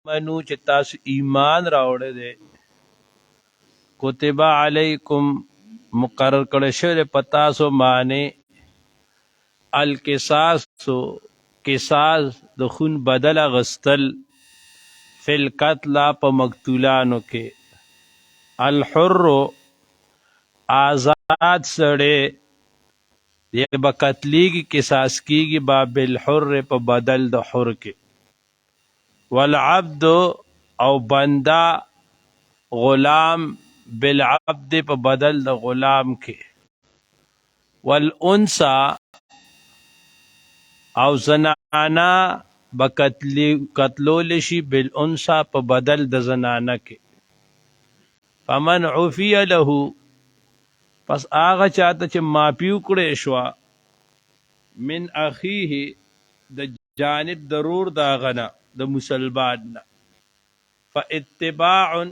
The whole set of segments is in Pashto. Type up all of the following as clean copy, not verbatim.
منو چې تاسو ایمان راوړی دی کتب علیکم مقرر کړی شوی په تاسو باندې القصاص د خون بدل اغستل فی القتل په مقتولانو کې الحر آزاد سړی دی به قتلیږي قصاص کیږي با بالحر په بدل د حر کې والعبد او بندا غلام بالعبد په بدل د غلام کې والانثى او زنانا بقتلول شي بالانثى په بدل د زنانه کې فمن عفي له پس هغه چاته چې مافي وکړی شوه من اخیه د جانب ضرور دا غنه د مسلمان نه فاتباع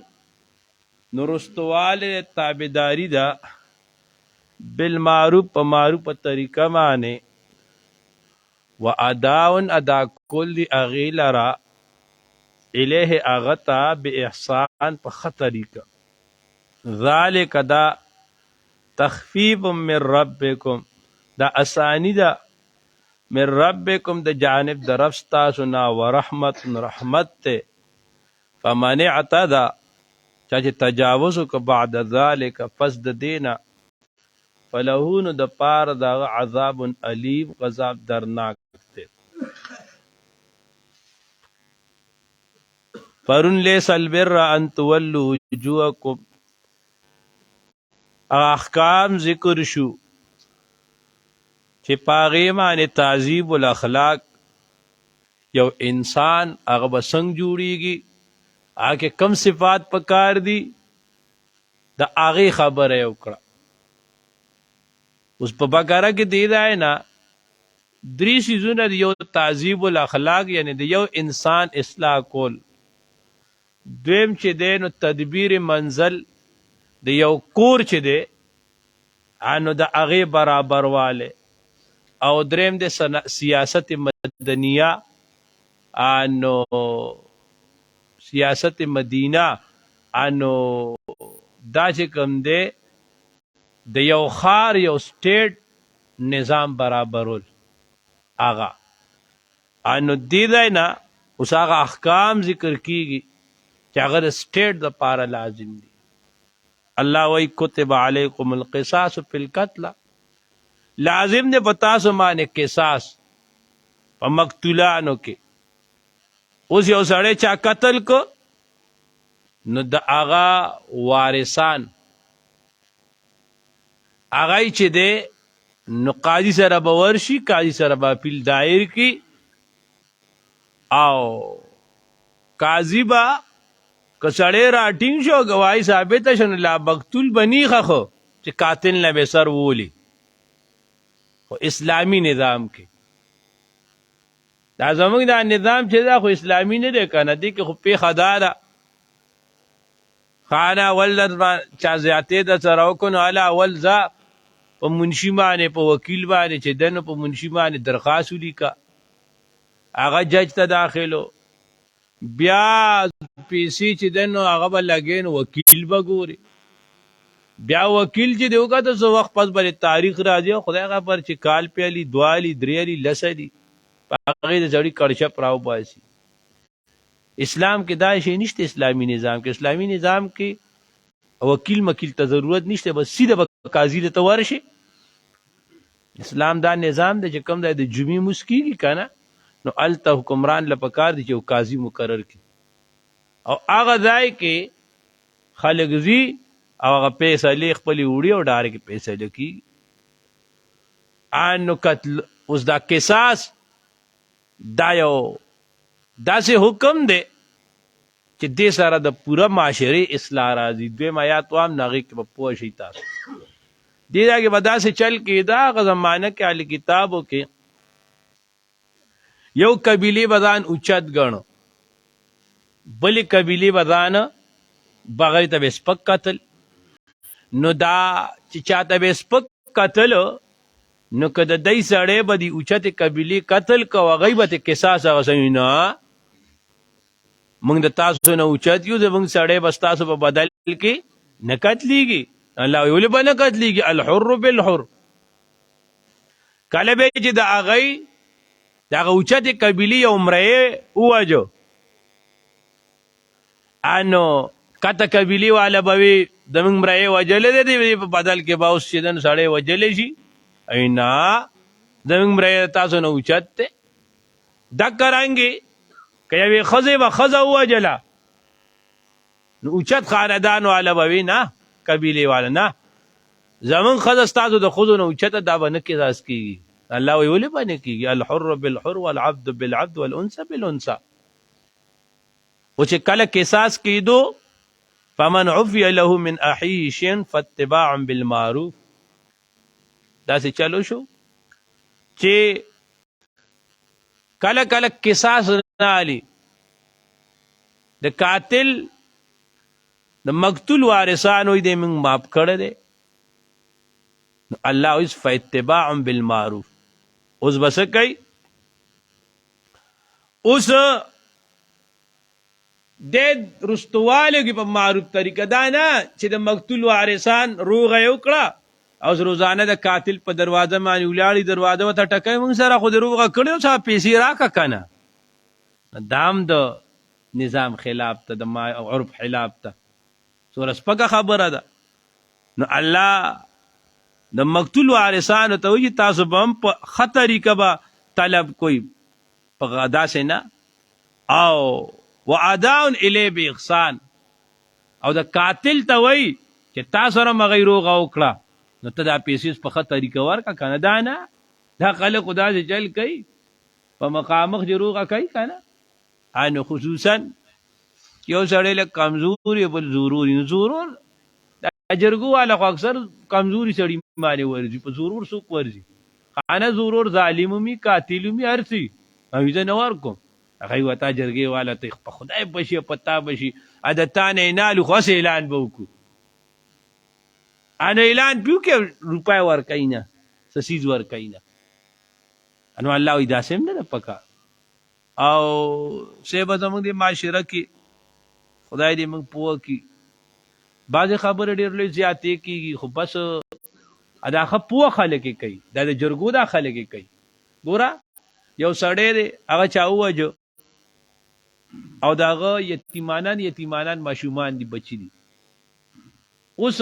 نرستوال تابعداری دا بالمعروف په معروف طریقه باندې و ادا کل اغیلرا الیه اغتا باحسان په خطریقه ذالک دا تخفیف من ربکم دا اسانی دا من ربکم د جانب د رب ستاسو نه ورحمت رحمت ته فمن اعتدى چا چې تجاوز وکړه بعد ذلک پس د دینا فلهون د پار د عذاب علیم عذاب درناک ته فرن لیس البر ان تولوا وجوهکم احکام ذکر شو چې پاغې باندې تعذیب الاخلاق یو انسان هغه به څنګه جوړیږي هغه کم صفات پکار دي د هغې خبره یې وکړه اوس په بقره کې دی دی نه درې څیزونه د یو تعذیب الاخلاق یعنی د یو انسان اصلاح کول دویم چې دی نو تدبیر منزل د یو کور چې دی نو د هغې برابر والی او دریم د سیاست مدنیه نو سیاست مدینه انو دا چې کوم دی د یو خار یو سټیټ نظام برابرول آغا انو دی دی نه اوس هغه احکام ذکر کیږي چې هغه د سټیټ دپاره لازم دي الله وی کتب علیکم القصاص فی القتل لازم دی په تاسو باندې قصاص په مقتولانو کې اوس یو سړی چا قتل کو نو د هغه وارثان هغه چې دی نو قاضي سره به ورشي قاضي سره به اپیل دایر کی او قاضي به که سړی راټینګ شو ګواهي ثابته شو نو لا مقتول به نیغه خو چې قاتل نه به سر وولي خو اسلامي نظام کې دا زمونږ دا نظام چې دا خو اسلامي نه دی که نه دی کې خو پیښه دا ده خانه اول چا زیاتې د سره وکړو نو هله اول ځه په منشي باندې په وکیل باندې چې دی نو په منشي باندې درخواست ولیکه هغه جج ته داخلو بیا پیسې چې دی نو هغه به لګې نو وکیل به ګوري بیا وکیل چې دی وکړه څه وخت پس به تاریخ راځي خدای خبر چې کال پیالي دوالي درېالي لسالي په هغې د سړي کړشپ راوباسي اسلام کې دا شی نشته اسلامي نظام کې اسلامي نظام کې وکیل مکیل ته ضرورت نشته بس سیده به قاضي ته ورشي اسلام دا نظام دی چې کوم دی د جمعې مونځ کېږي که نه نو هلته حکمران له پکار دی چې یو قاضي مقرر کړي او هغه ځای کې خلک ځي او هغه فیصلې خپلې وړي او ډارې کې فیصله کېږي نو قتل اوس دا قصاص دا یو داسې حکم دی چې دې سره د پوره معاشرې اصلاح راځي دویم آیات هم نه هغې کې به پوه شئ تاسو دې ځای کې به داسې چل کېده هغه زمانه کې اهل کتابو کې یو قبیلې به ځان اوچت ګڼو بلې قبیلې به ځان بغیر ته به سپک کتل نو دا چې چاته به سپک کتلو نو که د دی سړی به د اوچتې قبیلې قتل کو هغوی به ترې قصاص اخیستی نه موږ د تاسو نه اوچت یو زموږ سړی بس تاسو په بدل کې نه قتلیږي. الله وی ولې به نه قتلیږي؟ الحر بالحر. کله به چې د هغې د هغه اوچتې قبیلې یو مریی ووژو، نو کته قبیلې والا به وي زموږ مریی وژلی دی، په بدل کې به اوس چې دن سړی وژلی شي. نه، زموږ مریی تاسو نه اوچت دی. دکه رنګې که یوې ښځې به ښځه ووژله نو اوچت خاندان والا به وي نه، قبیلې والا نه، زمونږ ښځه ستاسو د ښځو نه اوچته دا به نه قصاص کېږي. الله وی ولې به نه کېږي؟ الحر بالحر والعبد بالعبد والانثى بالانثى. و چې کله قصاص کېدو فمن عفي له من اخيه شيء فاتباع بالمعروف، داسې چلو شو چې کله کله قصاص نه علي د قاتل د مقتول وارثانو دې موږ معاف کړی دی. الله اوس فاتباع بالمعروف. اوس بس کوي، اوس د رستواله کې په معروف طریقه دا نه چې د مقتول وارثان روغه یو کړه او روزانه د قاتل په دروازه باندې ولاړی، دروازه وته ټکای موږ سره خو د روغه کړو څه پیسې راکا کنه. دام د نظام خلاف ته، د عرف خلاف ته، سوره سپکه خبره ده. نو الله د مقتول وارثانو ته وایي تاسو به هم په ښه طریقه به طلب کوئ، په داسې نه. او واداء الیه باحسان، او د قاتل ته وایي چې تا سره مغې روغه وکړه نو ته دا پیسې په ښه طریقه ورکړه کنه. دا نه، دا خلک خو داسې چل کوي په مخامخ چې روغه کوي کنه. نو خصوصا یو سړی لږ کمزوري بل زورور، زورور جرګو والا خو اکثر کمزوري سړي باندې ورځي، په زورور څوک ورځي؟ خانه زورور ظالم وي قاتل وي هر څه او زه نه ورکوم. هغه وتا جرګې والا ته په خدای بشي پتا بشي عادتانه نالو خاص اعلان به وکړو، انا اعلان پیو کې روپای ورکای نه سسیز ورکای نه. انو الله وی داسم نه پکا. او سیبه زموږ د معاشره کې خدای دې موږ پوه کی، بعضې خبرې ډېر لوی زیاتې کېږي خو بس دا ښه پوه خلک یې کوي، دا د جرګو دا خلک یې کوي. ګوره یو سړی دی هغه چا ووژه او د هغه یتیمانان ماشومان دي، بچي دي. اوس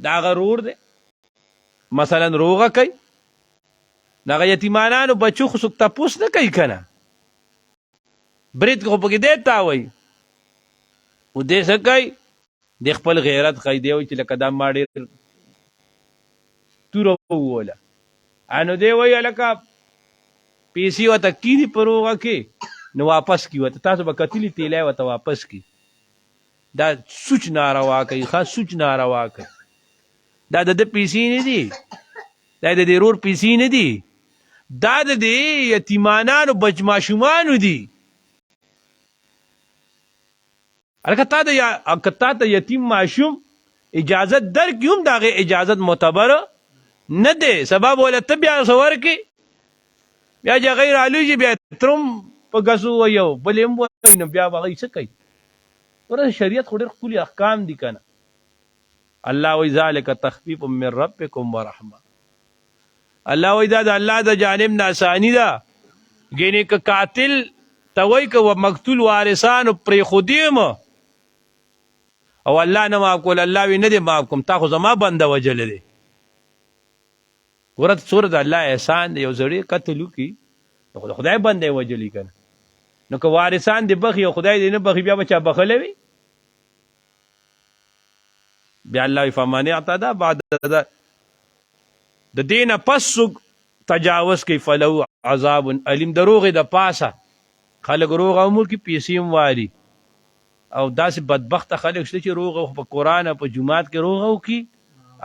د هغه رور دی مثلا روغه کوي، د هغه یتیمانانو بچو خو څوک تپوس نه کوي که نه، برید خو پکې دی تا وایي. و دې څه کوي؟ د خپل غیرت ښایي، دی وایي چې لکه دا ما ډېر توره ووله. نو دی وایي هلکه پیسې ورته کېدي په روغه کې نو واپس کړي ورته، تاسو به کتلي تیلی ورته واپس کړي. دا سوچ ناروا کوي، خاص سوچ ناروا کوي. دا د ده پیسې نه دي، دا د دې رور پیسې نه دي، دا د دې یتیمانانو بچ ماشومانو دي. که تا ته یتیم ماشوم اجازت درکړي هم د هغې اجازت معتبره نه دی. سبب وله ته بیا څه ورکړې، بیا چې هغې رالویږي بیا ترم په ګسو وایي او بل یې هم وایي، نو بیا به هغوی څه کوي؟ ورته شریعت خو ډېر ښکلي احکام دي که نه. الله وایي ذلک تخفیف من ربکم ورحمه. الله وایي دا د الله د جانب نه اساني ده. ګینې که قاتل ته وایي که مقتول وارثانو پرېښودیم او الله نه معاف کول، الله وی نه دی معاف کوم، تا خو زما بنده وجلی دی. ګوره څومره د الله احسان دی، یو سړی قتل وکړي نو خو د خدای بنده یې وجلي که نه. نو که وارثان دې بخي او خدای دې نه بخي بیا به چا بخلی وي؟ بیا الله وی فمن اعتدی بعد د دې نه پس څوک تجاوز کوي فله عذاب علیم. د روغې د پاسه خلک روغه عمر کې پیسې هم واري، او داسې بدبخته خلک شته چې روغه په قرآن او په جومات کې روغه وکړي،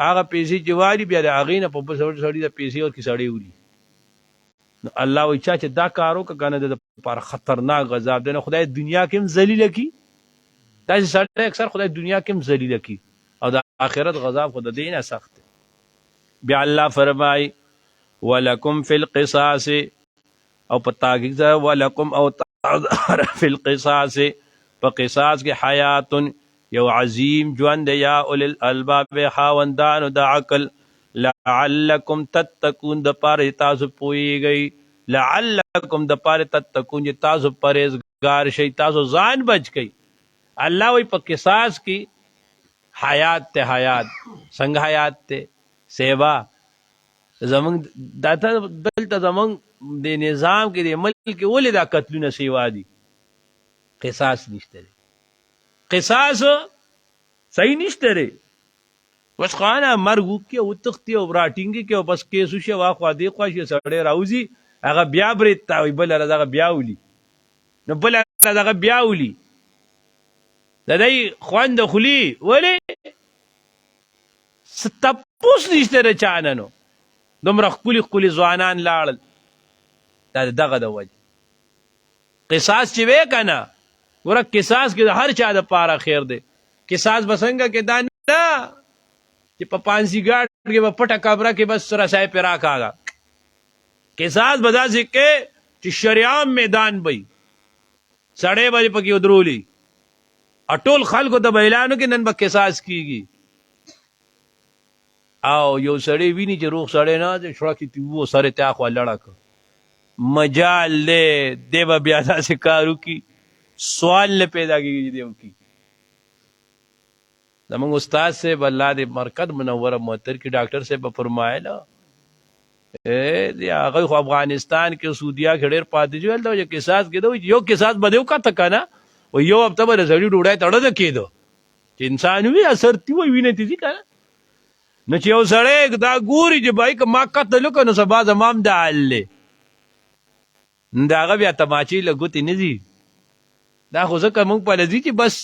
هغه پیسې چې واري بیا د هغې نه په بل سړي د پیسې ورکړي سړی ولي. نو الله وایي چا چې دا کار وکړه که نه د لپاره خطرناک عذاب دی. نه خدای دنیا کې هم ذلیله کړي، داسې سړی اکثر خدای دنیا کې هم ذلیله کړي، او د آخرت عذاب خو د دې نه سخت دی. بیا الله فرمایي ولکم فی القصاص، او په تحقیق سره ولکم او فی القصاص په قصاص کې حیات یو عظیم ژوند دی یا اول الالباب خاوندانو د عقل لعلکم تتقون د پاره تاسو پوهیږئ لعلکم د پاره تتقون چې تاسو پرهیزګار شئ تاسو ځان بچ کئ الله وی په قصاص کې حیات ته حیات څنګه حیات ته سیوا زمونږ دلته زمونږ د نظام کې د ملک کې ولې دا قتلونه سیوا دي قصاص نشته قصاص صحیح نشته ری بس خانه مرګ وکي او تختی او راټینګي کې او بس کیسو شي واخوا دی خوا شي سړی راوځي هغه بیا برید تا وي بل هغه بیا ولي نو بل هغه بیا ولي د دې خوند خلی ولې ستپوس نشته ری چانه نو دومره خولي ځوانان لاړل دا دغه د وجه قصاص چې وې کنه ګوره قصاص کې هر چا د پاره خیر دی قصاص بسنګ کې دا نه چې په پانسی ګاټ کې په پټه کابره کې بس رسای پیرا کاغه قصاص بدا سکے چې شریعام میدان بې سړې باندې پکې ودرولي اټول خلکو د اعلانو کې نن به قصاص کیږي او یو سړی ویني چې روغ سړی نه دی شړه کې وو سره تا خو لړک مجال له دیو بیا داسې کارو کی سوال نه پیدا کیږي دیو کی زمونږ استاد صاحب الله دې مرکز منوره محتر کې ډاکټر صاحب فرمایله هغه خو افغانستان کې سعودیا کې ډېر پاتې جوړ دا چې قصاص کېدو یو قصاص بده وکړه کنه او یو هفته به زړی ډوډۍ تړل کېدو چې انسان وی اثر تی وی ویني تی کنه نو چې یو سړی دا ګوري چې بای که ما قتل کنه سبا زمام د علی دا هغه بیا تماچی لګوتی نه دي دا خو ځکه موږ په لذي چې بس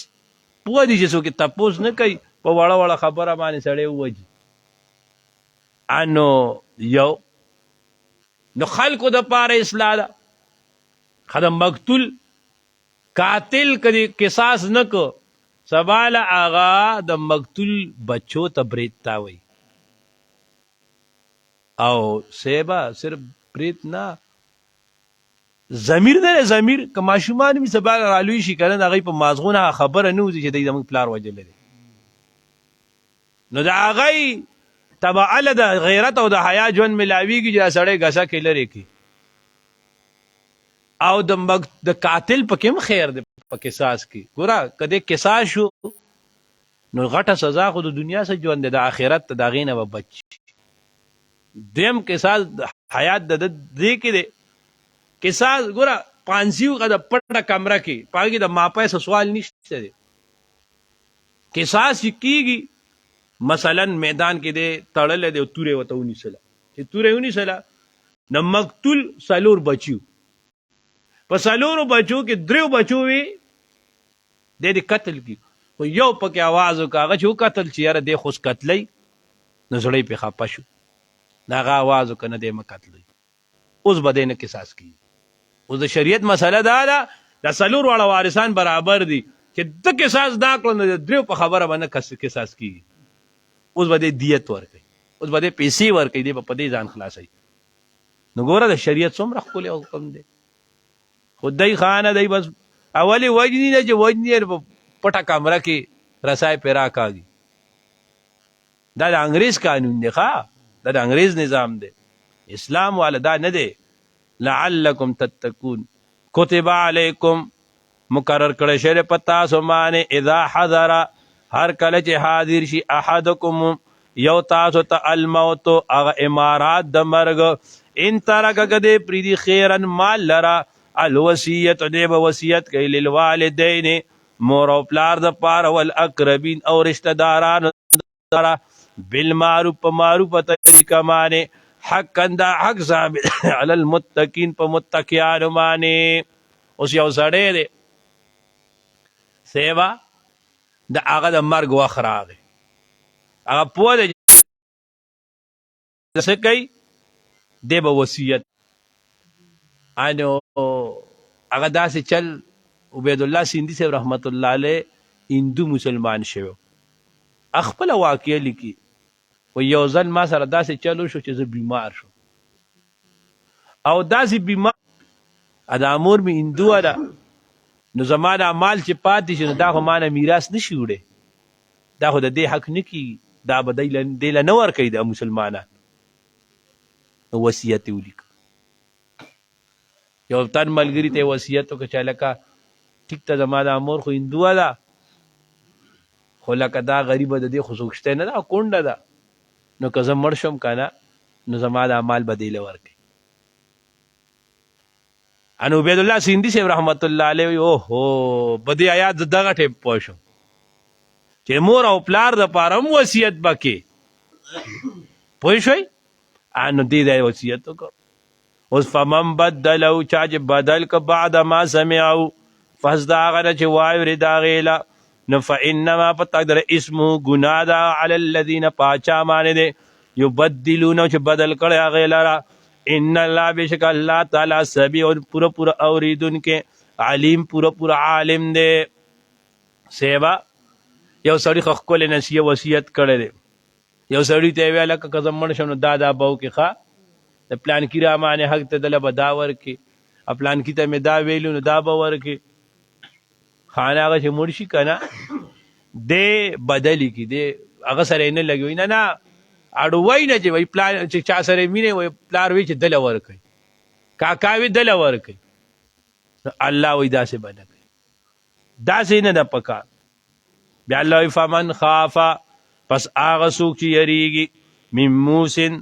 پوه دي چې څوک تپوس نه کوي په وړه وړه خبره باندې سړی ووجي انو یو نو خلکو د پاره اصلاح ده خدم مقتول قاتل کدي قصاص نه کو سوال آغا د مقتول بچو ته بریتا وي او سیبا صرف بریت نه ضمیر نه ضمیر که ماشومان می سبا رالوي شي کنه هغه په مازغونه خبره نه وځي چې د زموږ پلار وجل دي نو دا هغه تبع ال د غیرت او د حیا جون ملاویږي چې سړی غسا کې لري کی او د قاتل پکې خیر دی په قصاص کې ګوره کده قصاص شو نو غټه سزا خو د دنیا سره ژوند د آخرت ته دا غینه و بچ دیم قصاص حیات د دې کې دی قصاص ګوره پانسیو غدا پټه کمره کې پاګي د ماپای سوال نشته دی قصاص کیږي مثلا میدان کې دی تړل دی تورې وته ونی سلا چې تورې ونی سلا د مقتول سالور بچیو په سالورو بچو کې دریو بچو وي د دې قتل کی خو یو پکې आवाज وکړه چې قتل چې یاره د خوش قتلې نزړې په خپه شو داغه आवाज وکنه د مقتلې اوس بده نه قصاص کی اوس د شریعت مسله دا ده د سالور والا وارثان برابر دي چې د قصاص دا کړو نه دریو په خبره باندې قصاص کی اوس بده دیت ورکړي اوس بده پیسې ورکړي د په دې ځان خلاصي نو ګوره د شریعت څومره خپل حکم دی خدای خانه دی بس اولی وجنی نه چې وجنی پټه کمره کې رسای پیرا کاږي دا د انګریز قانون دی ښا دا د انګریز نظام دی اسلام والا دا نه دی لعلکم تتقون کتب علیکم مقرر کړی شوی پتا سمانه اذا حضر هر کله چې حاضر شي احدکم یو تاسو ته الموت اغه امارات د مرګ ان ترک کده پریدي خیرن مال لرا الوصیت دیب وصیت کوي للوالدین مور او پلار د پار ول اقربین او رشتہ داران بالمعروف معروف طریقه معنی حق اندا حق ثابت علی المتقین په متقیان معنی اوس یو سړی دی سیوا د هغه د مرګ وخت راغی هغه پوه دی څه کوي دی به وصیت انو هغه داسې چل عبید الله سیندی صاحب رحمت الله علیه هندو مسلمان شوی خپل واقعه لیکي و یو ځل ما سره داسې چلو شو چې زه بیمار شو او داسې بیمار ادا مور می هندو ده نو زما دا مال چې پاتې شي نو دا خو ما نه میراث نشي وړی، دا خو د دې حق نه کېږي، دا به دی له نه ورکوي د مسلمانان. نو وصیت یې ولیکه. یو تن ملګري ته یې وصیت وکړه چې هلکه ټیک ته زما دا مور خو هندوه ده خو لکه دا غریبه د دې خو څوک شته نه ده، کونډه ده، نو که زه مړ شم که نه نو زما دا مال به دی له ورکوي. ان عبید الله سیندي صاحب رحمت الله علیه وی اوهو په دې آیات دغه ټیم پوه شم چې مور او پلار د پاره هم وصیت وکړي. پوه شوئ؟ نو دې دی وصیت وکړو. اوس فمن بدلو چا چې بدل که بعد ما سمعو پس د هغه نه چې واورېد هغې له نو فانما په تقدر اسمه ګناه ده علی الذین په چا باندې دی یبدلونه چې بدل کړی هغې لره. ان الله بشک الله تعالی سمیع پورا پورا اوریدونکی علیم پورا پورا عالم دی. سیبا یو سړي خو ښکلی نصیحت وصیت کړی دی، یو سړي ته یې ویل لکه که زه مړ شم نو دا به وکړې ښه د پلانکي را باندې حق ته دله به دا ورکړي، پلانکي ته مې دا ویلو نو دا به ورکړي. خانه هغه چې مړ شي که نه دی بدلي کړي، دی هغه سره یې نه لګوي، نه نه اړو وای نه چې وای پلان چې چا سره مینه وای پلار وی چې دله ورکړي، کاکا وی دله ورکړي. الله وی داسې به نه کوي، داسې نه ده پکار. بیا الله وی فمن خافا پس هغه څوک چې یریږي من موسن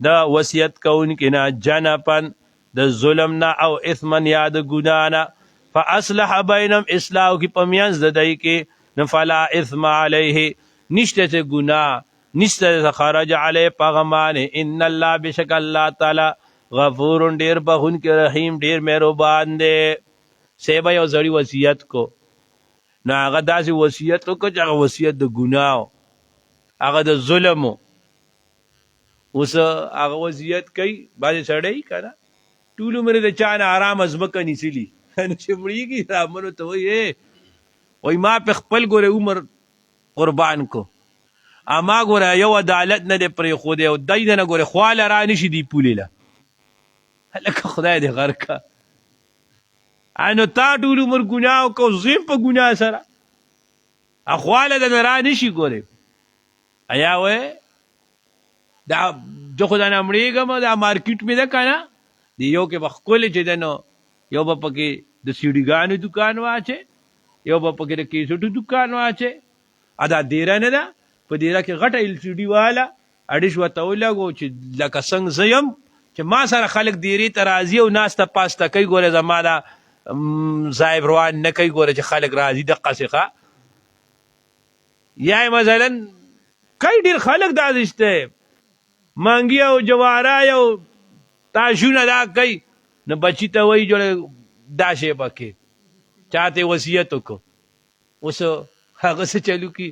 د وصیت کوونکي نه جنفن د ظلم نه او اثما یا د ګناه نه فاصلح بینهم اصلاح وکړي په منځ د دوی کې نو فلا اثم علیه نشته چې ګناه نشته خرج علی پغمان. ان الله بشک الله تعالی غفور ډیر بخونکی رحیم ډیر مهربان دی. سیبا یو زړی وصیت کو نو هغه داسې وصیت وکړه چې هغه وصیت د ګناه هغه د ظلم اوس هغه وصیت کوي بعضې سړی که نه ټول عمر د چا نه ارامه ځمکه نیسلي نو چې مړېږي رامنو ته وایي ما په خپل ګوره عمر قربان کو اما ګوره یو عدالت نه دی پرېښودی او دی نه ګوره خواله را نشي دی پولې له هلکه خدای دې غر که نو تا ټول عمر ګناه وکړو زم په ګناه سره خواله د نه را نشي ګورې ایا وی دا زه خو دا نه مړېږم دا مارکیټ مې ده که نه د یو کې به ښکلې چې ده نو یو به پکې د سیډیګانو دوکان واچې یو به پکې د کیسټو دوکان واچې دا دیره نه ده په دیره کې غټه ایل سی ډي والا اډیش ورته ولګو چې لکه څنګه زه یم چې ما سره خلک دیرې ته راځي او ناسته پاسته کوي ګوره زما دا صاحب روان نه کوي ګوره چې خلک راځي دقسې ښه یا مثلا کوي ډېر خلک داسې شته مانګي او جواره او تاشونه دا کوي نو بچي ته وایي جوړه دا شی پکې چاته وصیت وکړو اوس هغه څه چلو کي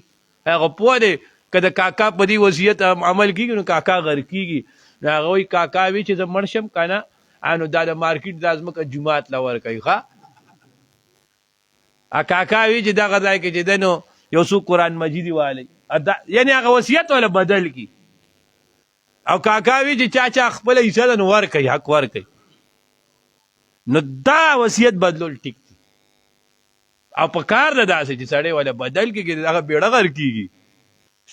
هغه پوه دی که د کاکا په دې وصیت عمل کېږي نو کاکا غر کېږي نو هغه وایي کاکا وی چې زه مړ شم که نه نو دا د مارکیټ دا ځمکه جومات له ورکوي ښه کاکا وی چې دغه ځای کې چې دی نو یو څوک قرآن مجید والی یعنی هغه وصیت والا بدل کی او کاکا وی چې چا چا خپله حصه ده نو ورکوي حق ورکوي نو دا وصیت بدلول ټیک دی او په کار ده داسې چې سړی والا بدل کېږي هغه بیړه غر کېږي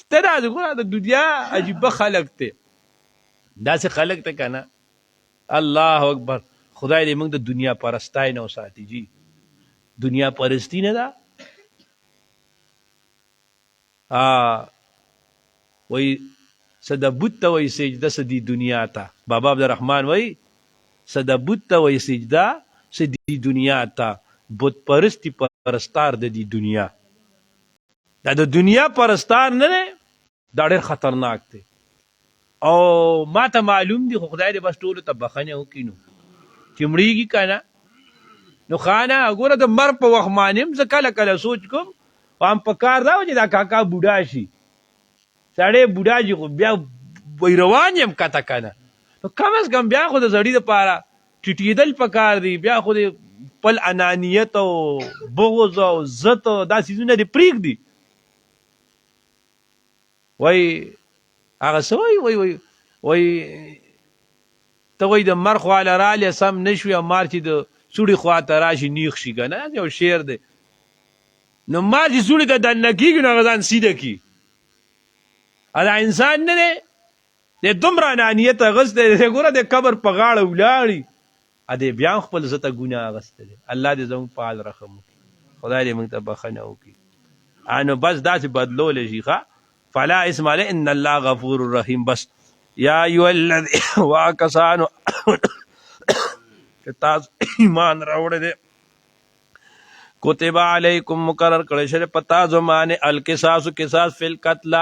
شته داسې ګوره د دنیا عجیبه خلک دی داسې خلک ته که نه الله اکبر خدای دې موږ د دنیا پرستای نه وساتي جی دنیا پرستی نه ده وی صدا بوت ته وی سجده سدی دنیا ته بابا عبدالرحمن وی صدا بوت ته وی سجده سدی دنیا ته بت پرستی پرستار د دی دنیا دا د دنیا پرستار نه دی دا ډېر خطرناک دی او ما ته معلوم دی خو خدای دې بس ټولو ته بخښنه وکړي نو چې مړېږي که نه نو خانه ګوره د مر په وخت باندې هم زه کله کله سوچ کوم هم په کار دا و چې دا کاکا بوډا شي سړی بوډا شي خو بیا وی روان یم کته که نه نو کم از کم بیا خو د سړي دپاره ټیټېدل په کار دی بیا خو د خپل انانیت او بغض او عزت او دا څیزونه دې پرېږدي وایي هغه څه وایي ته وایي د مر خواله رالی سم نه شوې او مار چې د سوړي خواته راشي نیغ شي که نه یو شعر دی نو مار چې سوړي ته دننه کېږي نو هغه ځان سیده کي دا انسان نه دی د دومره انانیت اغستی دی ګوره د قبر په غاړه ولاړي ادې بیا هم خپل زه ته ګناه اغستی دی الله دې زموږ په حال رحم وکړي خدای دې موږ ته بخښنه وکړي نو بس داسې بدلولی شي ښه فلا اسم علیه ان الله غفور رحیم بس یا ایها الذی واکسانو چې تاسو ایمان راوړی دی کتب علیکم مقرر کړی شوی په تاسو باندې القصاص قصاص فی القتل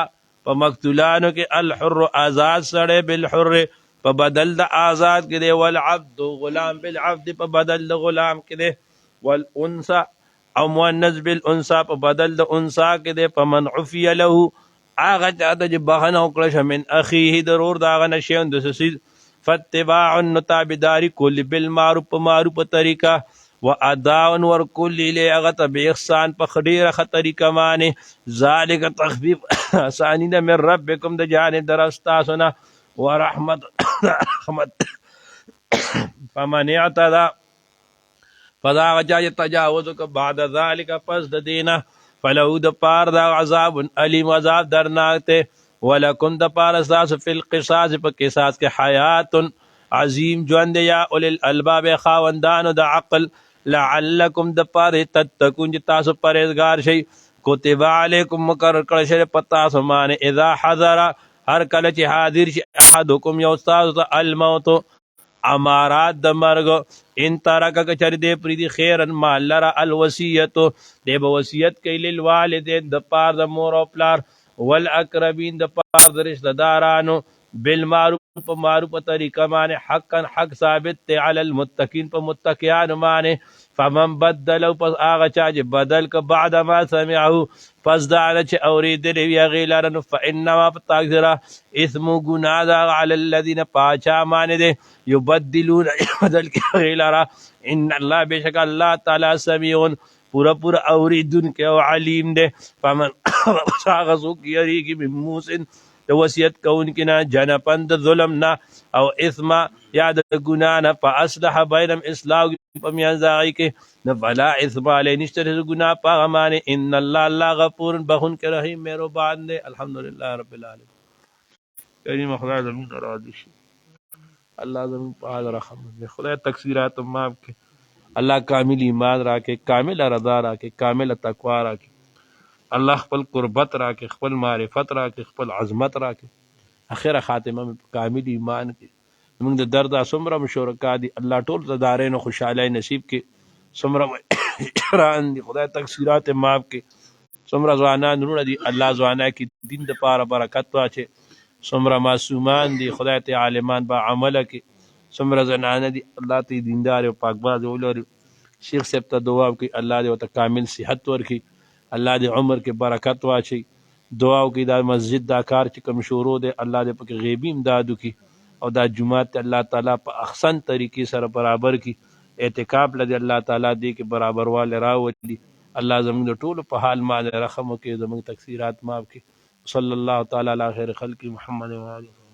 په مقتولانو کې الحر آزاد سړی بالحر په بدل د آزاد کې دی والعبد غلام بالعبد په بدل د غلام کې دی والانثى او مؤنث بالانثى په بدل د انثى کې دی فمن عفی له هغه چاته چې بخښنه وکړه شه من اخیه د ورور د هغه نه شیون د څه څیز فاتباع نو تابعداري کول بالمعروف په معروف طریقه و اداء ورکول الیه هغه ته باحسان په ډیره ښه طریقه باندې ذلک تخفیف اسانی ده من ربکم د جانب در ستاسو نه ورحمت رحمت فمن اعتدى فذا غجا تجاوز بعد ذلك پس د دینه فلو د پار دا عذاب علیم عذاب درناک ته ولکم د پار اساس فی القصاص په قصاص کې حیات عظیم ژوند یا اول الالباب خاوندانو د عقل لعلکم د پاره تتقون چې تاسو پرهیزګار شئ کتب علیکم مقرر کړی شوی په تاسو باندې اذا حضر هر کله چې حاضر شي احدکم یو تاسو ته الموت امارات د مرګ ان ترک کچر دې پریدي خیرن مال لرا الوصیت دې به وصیت کوي للوالدین د پاره د مور او پلار والاقربین د پاره د رشتہ دارانو بالمعروف په معروف طریقه باندې حقا حق ثابت ته علی المتقین په متقیان باندې فمن بدلوا پس هغه چا چې بدل ک بعد ما سمعه پس دا چې اوریدلی وی غیلر نو فانما تقدر اسم گناہ دا علی الذین پاچا باندې دي یبدلون بدل ک غیلر ان الله بشک الله تعالی سمیع پورا پورا اوریدونکو او علیم دی فمن هغه څوک یریږي من موسن د وصیت کوونکي نه جنپن د ظلم نه او اثم یا د ګناه نه فاصلح بینهم اصلاح په میانځ هغې کې نه فلا اثم علیه نشته د ګناه په هغه باندې ان الله غفور بخونکی رحیم مهربان دی الحمدلله رب العالمین کریم خدای زموږ نه راضي شي الله زموږ په حال رحم وکړي خدای تقصیرات معاف کړي الله کامل ایمان راکړي کامل رضا راکړي کامل تقوا راکړي الله خپل قربت راکړي خپل معرفت راکړي خپل عظمت راکړي اخره خاتمه په کامل ایمان کې موږ د درد څومره شرکا دي الله ټول د دارین خوشحالي نصیب کې څومره ران دي خدای تقصیرات معاف کړي څومره ځوانان وروڼه دي الله ځوانان کې دین د پاره برکت واچي څومره معصومان دي خدای ته عالمان با عمل کې څومره زنانه دي الله ته دیندار او پاکباز ولري شیخ صاحب ته دعا وکړي الله دې ورته کامل صحت ورکړي الله دې عمر کې برکت واچي دعا وکړي دا مسجد دا کار چې کوم شروع دی الله دې پکې غیبي امداد وکړي او دا جمعات الله تعالی په احسن طریقې سره برابر کړي اعتکاف لدی الله تعالی دې کې برابر واله راولي الله زموږ د ټولو په حال باندې رحم وکړي زموږ تقصیرات معاف کړي صلی الله تعالی علی خیر خلق محمد و آله